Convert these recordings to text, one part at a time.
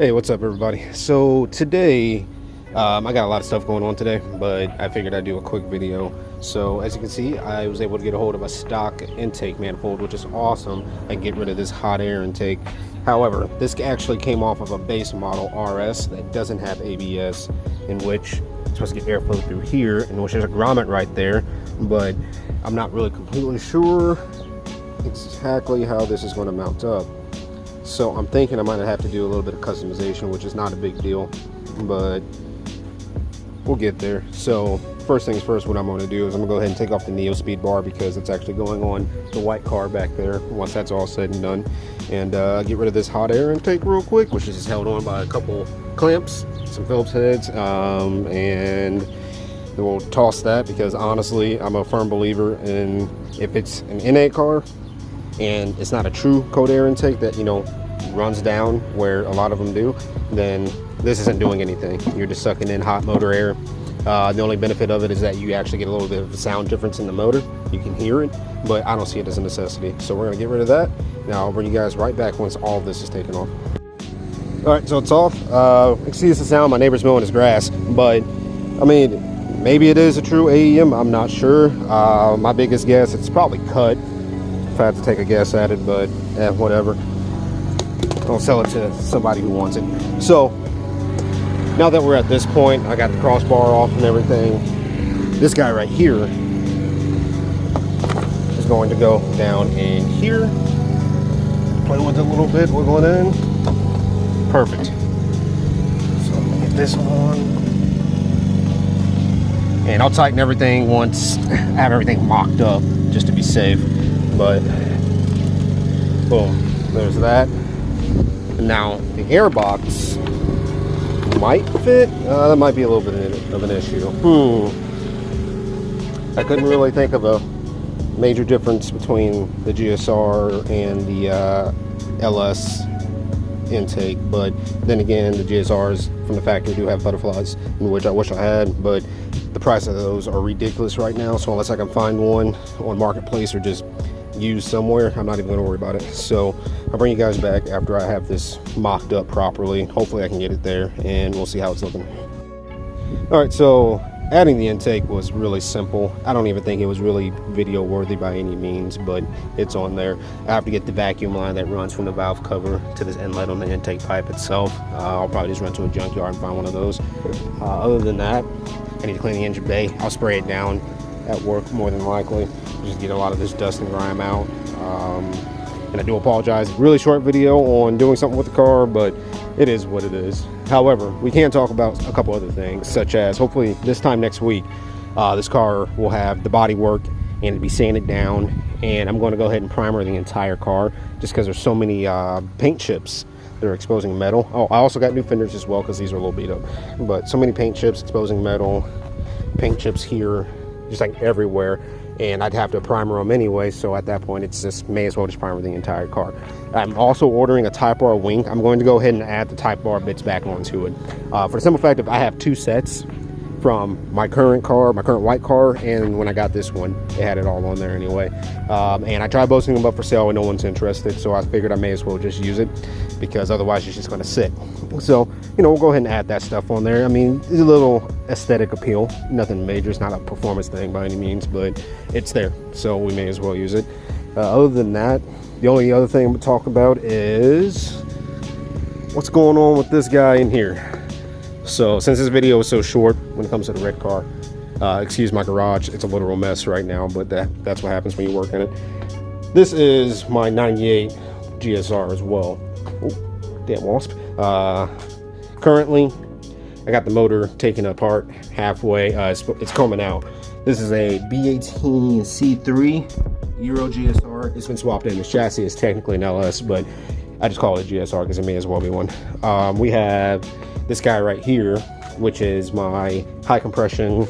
Hey, what's up, everybody? So today, I got a lot of stuff going on today, but I figured I'd do a quick video. So as you can see, I was able to get a hold of a stock intake manifold, which is awesome, and get rid of this hot air intake. However, this actually came off of a base model RS that doesn't have ABS, in which it's supposed to get airflow through here, in which there's a grommet right there, but I'm not really completely sure exactly how this is going to mount up. So I'm thinking I might have to do a little bit of customization, which is not a big deal, but we'll get there. So first things first, what I'm going to do is I'm going to go ahead and take off the Neo speed bar because it's actually going on the white car back there once that's all said and done, and get rid of this hot air intake real quick, which is just held on by a couple clamps, some Phillips heads, and then we'll toss that because honestly I'm a firm believer in, if it's an NA car and it's not a true cold air intake that, you know, runs down where a lot of them do, then this isn't doing anything. You're just sucking in hot motor air. The only benefit of it is that you actually get a little bit of a sound difference in the motor. You can hear it, but I don't see it as a necessity. So we're gonna get rid of that. Now I'll bring you guys right back once all of this is taken off. All right, so it's off. Excuse the sound, my neighbor's mowing his grass, but I mean, maybe it is a true AEM, I'm not sure. My biggest guess, it's probably cut, if I had to take a guess at it, but whatever. I'll sell it to somebody who wants it. So now that we're at this point, I got the crossbar off and everything. This guy right here is going to go down in here. Play with it a little bit, wiggle it in. Perfect. So I'm gonna get this on. And I'll tighten everything once I have everything mocked up, just to be safe. But boom, there's that. Now the air box might fit. That might be a little bit of an issue. I couldn't really think of a major difference between the GSR and the LS intake, but then again, the GSRs from the factory do have butterflies, in which I wish I had, but the price of those are ridiculous right now. So unless I can find one on Marketplace or just used somewhere, I'm not even going to worry about it. So I'll bring you guys back after I have this mocked up properly. Hopefully I can get it there, and we'll see how it's looking. All right, so adding the intake was really simple. I don't even think it was really video worthy by any means, but it's on there. I have to get the vacuum line that runs from the valve cover to this inlet on the intake pipe itself. I'll probably just run to a junkyard and find one of those. Other than that, I need to clean the engine bay. I'll spray it down at work more than likely, just get a lot of this dust and grime out. And I do apologize, really short video on doing something with the car, but it is what it is. However, we can talk about a couple other things, such as hopefully this time next week, this car will have the body work and it'll be sanded down, and I'm going to go ahead and primer the entire car just because there's so many paint chips that are exposing metal. Oh, I also got new fenders as well because these are a little beat up, but so many paint chips exposing metal, paint chips here, just like everywhere, and I'd have to primer them anyway, so at that point it's just may as well just primer the entire car. I'm also ordering a Type R wing. I'm going to go ahead and add the Type R bits back onto it, for the simple fact that I have two sets from my current car, my current white car, and when I got this one it had it all on there anyway. And I tried posting them up for sale and no one's interested, so I figured I may as well just use it because otherwise it's just going to sit. So, you know, we'll go ahead and add that stuff on there. I mean, it's a little aesthetic appeal, nothing major. It's not a performance thing by any means, but it's there, so we may as well use it. Other than that, the only other thing I'm going to talk about is what's going on with this guy in here. So since this video is so short when it comes to the red car, excuse my garage, it's a literal mess right now, but that's what happens when you work in it. This is my 98 GSR as well. Oh, damn wasp. Currently, I got the motor taken apart halfway. It's coming out. This is a B18 C3 Euro GSR. It's been swapped in. This chassis is technically an LS, but I just call it GSR because it may as well be one. We have this guy right here, which is my high compression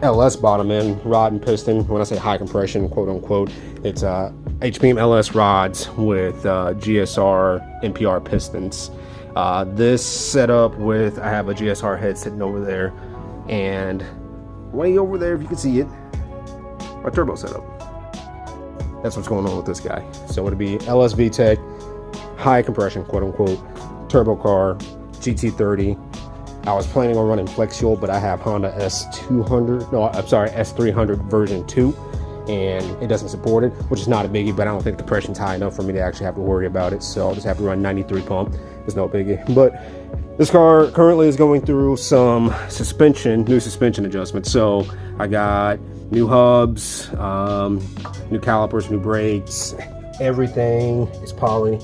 LS bottom end rod and piston. When I say high compression, quote unquote, it's HPM LS rods with GSR NPR pistons. This setup with, I have a GSR head sitting over there, and way over there, if you can see it, my turbo setup. That's what's going on with this guy. So it'll be LS VTEC, high compression, quote unquote, turbo car, GT30. I was planning on running flex fuel, but I have Honda S200, no, I'm sorry, S300 version 2, and it doesn't support it, which is not a biggie, but I don't think the pressure's high enough for me to actually have to worry about it, so I'll just have to run 93 pump. It's no biggie. But this car currently is going through some new suspension adjustments. So I got new hubs, new calipers, new brakes, everything is poly.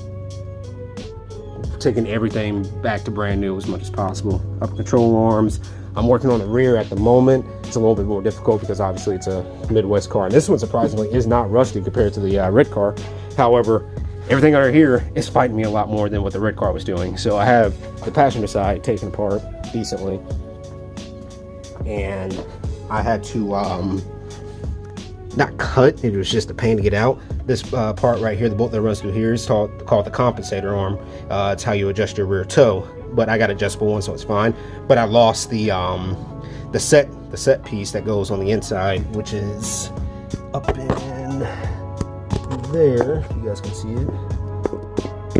Taking everything back to brand new as much as possible. Up control arms. I'm working on the rear at the moment. It's a little bit more difficult because obviously it's a Midwest car. And this one surprisingly is not rusty compared to the red car. However, everything under here is fighting me a lot more than what the red car was doing. So I have the passenger side taken apart decently. And I had to not cut, it was just a pain to get out. This part right here, the bolt that runs through here, is called the compensator arm. It's how you adjust your rear toe, but I got adjustable one, so it's fine. But I lost the set piece that goes on the inside, which is up in there. If you guys can see it,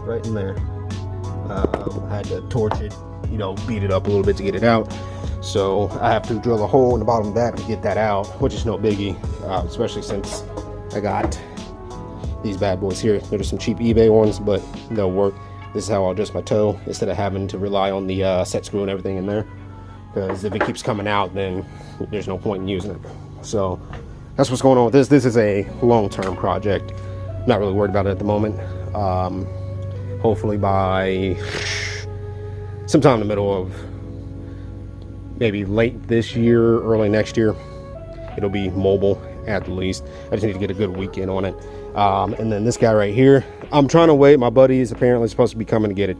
right in there. I had to torch it, you know, beat it up a little bit to get it out. So I have to drill a hole in the bottom of that to get that out, which is no biggie, especially since I got these bad boys here. They're just some cheap eBay ones, but they'll work. This is how I'll adjust my toe instead of having to rely on the set screw and everything in there. Because if it keeps coming out, then there's no point in using it. So that's what's going on with this. This is a long-term project. I'm not really worried about it at the moment. Hopefully by sometime in the middle of maybe late this year, early next year, it'll be mobile at the least. I just need to get a good weekend on it. And then this guy right here, I'm trying to wait. My buddy is apparently supposed to be coming to get it.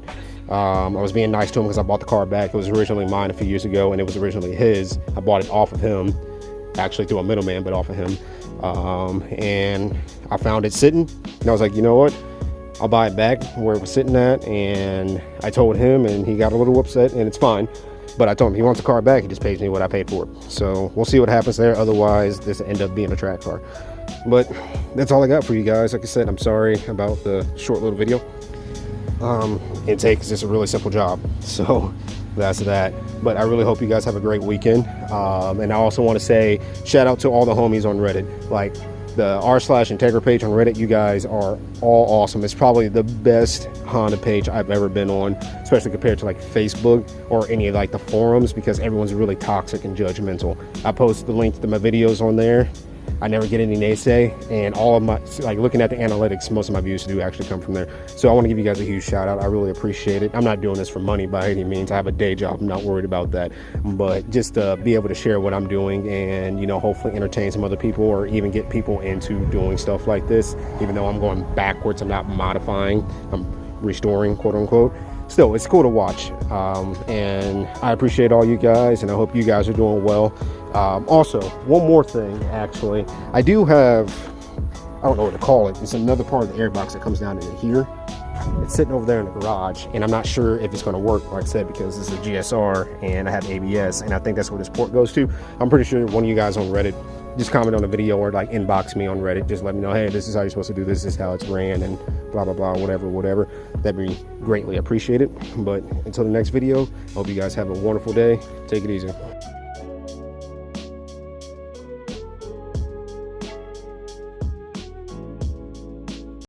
I was being nice to him because I bought the car back. It was originally mine a few years ago, and it was originally his. I bought it off of him, actually through a middleman, but off of him. And I found it sitting, and I was like, you know what? I'll buy it back where it was sitting at. And I told him, and he got a little upset, and it's fine. But I told him he wants the car back, he just pays me what I paid for it. So we'll see what happens there. Otherwise, this will end up being a track car. But that's all I got for you guys. Like I said, I'm sorry about the short little video. Intake is just a really simple job. So that's that. But I really hope you guys have a great weekend. And I also want to say shout out to all the homies on Reddit. Like the r/Integra page on Reddit, you guys are all awesome. It's probably the best Honda page I've ever been on, especially compared to like Facebook or any of like the forums, because everyone's really toxic and judgmental. I post the link to my videos on there. I never get any naysay, and all of my, like looking at the analytics, most of my views do actually come from there. So I want to give you guys a huge shout out. I really appreciate it. I'm not doing this for money by any means. I have a day job. I'm not worried about that. But just to be able to share what I'm doing and, you know, hopefully entertain some other people or even get people into doing stuff like this, even though I'm going backwards, I'm not modifying, I'm restoring, quote unquote. Still, it's cool to watch. And I appreciate all you guys, and I hope you guys are doing well. Also, one more thing, actually. I do have, I don't know what to call it. It's another part of the airbox that comes down into here. It's sitting over there in the garage, and I'm not sure if it's going to work, like I said, because this is a GSR, and I have ABS, and I think that's where this port goes to. I'm pretty sure one of you guys on Reddit, just comment on the video or like inbox me on Reddit. Just let me know, hey, this is how you're supposed to do this. This is how it's ran, and blah, blah, blah, whatever. That'd be greatly appreciated. But until the next video, I hope you guys have a wonderful day. Take it easy.